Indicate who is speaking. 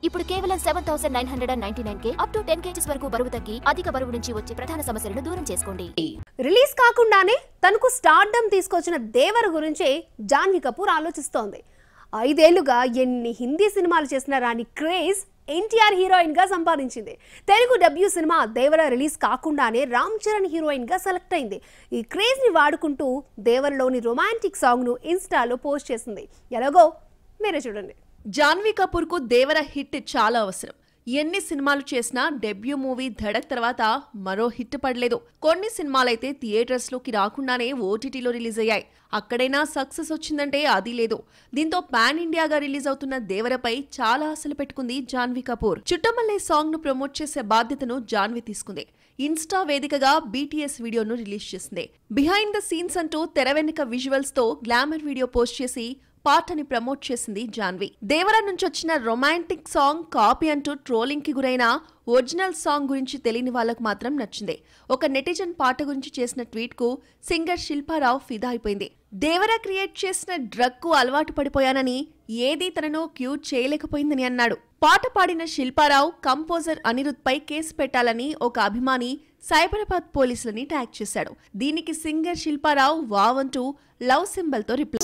Speaker 1: ఇప్పుడు కేవలం 7999K up to 10 kgs వరకు బరువు తగ్గి అధిక బరువు నుంచి వచ్చే ప్రధాన సమస్యలను దూరం చేసుకోండి.
Speaker 2: రిలీజ్ కాకుండానే తనకు స్టార్డమ్ తీసుకొచ్చిన దేవర గురించి జాన్వీ కపూర్ ఆలోచిస్తోంది. 5 ఏళ్లుగా ఎన్ని హిందీ సినిమాలు చేసిన రాని క్రేజ్ ఎన్టీఆర్ హీరోయిన్ గా సంపాదించింది. తెలుగు డెబ్యూ సినిమా దేవర రిలీజ్ కాకుండానే రామ్ చరణ్ హీరోయిన్ గా సెలెక్ట్ అయింది. ఈ క్రేజ్ ని వాడుకుంటూ దేవరలోని రొమాంటిక్ సాంగ్ ను ఇన్స్టాలో పోస్ట్ చేసింది. ఎలాగో మీరే చూడండి.
Speaker 3: జాన్వీ కపూర్ కు దేవర హిట్ చాలా అవసరం. ఎన్ని సినిమాలు చేసినా డెబ్యూ మూవీ ధడక్ తర్వాత మరో హిట్ పడలేదు. కొన్ని సినిమాలైతే థియేటర్స్ లోకి రాకుండానే ఓటీటీలో రిలీజ్ అయ్యాయి. అక్కడైనా సక్సెస్ వచ్చిందంటే అది లేదు. దీంతో పాన్ ఇండియాగా రిలీజ్ అవుతున్న దేవరపై చాలా ఆశలు పెట్టుకుంది జాన్వీ కపూర్. చుట్టమల్లే సాంగ్ ను ప్రమోట్ చేసే బాధ్యతను జాన్వీ తీసుకుంది. ఇన్స్టా వేదికగా బీటీఎస్ వీడియోను రిలీజ్ చేసింది. బిహైండ్ ద సీన్స్ అంటూ తెర వెనుక విజువల్స్ తో గ్లామర్ వీడియో పోస్ట్ చేసి పాటని ప్రమోట్ చేసింది జాన్వీ. దేవర నుంచి వచ్చిన రొమాంటిక్ సాంగ్ కాపీ అంటూ ట్రోలింగ్ కి గురైన ఒరిజినల్ సాంగ్ గురించి తెలియని వాళ్లకు మాత్రం నచ్చింది. ఒక నెటిజన్ పాట గురించి చేసిన ట్వీట్ కు సింగర్ శిల్పారావు ఫిదా అయిపోయింది. దేవర క్రియేట్ చేసిన డ్రగ్ కు అలవాటు పడిపోయానని, ఏదీ తనను క్యూట్ చేయలేకపోయిందని అన్నాడు. పాట పాడిన శిల్పారావు కంపోజర్ అనిరుద్ పై కేసు పెట్టాలని ఒక అభిమాని సైబరాబాద్ పోలీసులని ట్యాగ్ చేశాడు. దీనికి సింగర్ శిల్పారావు వావ్ అంటూ లవ్ సింబల్ తో రిప్లై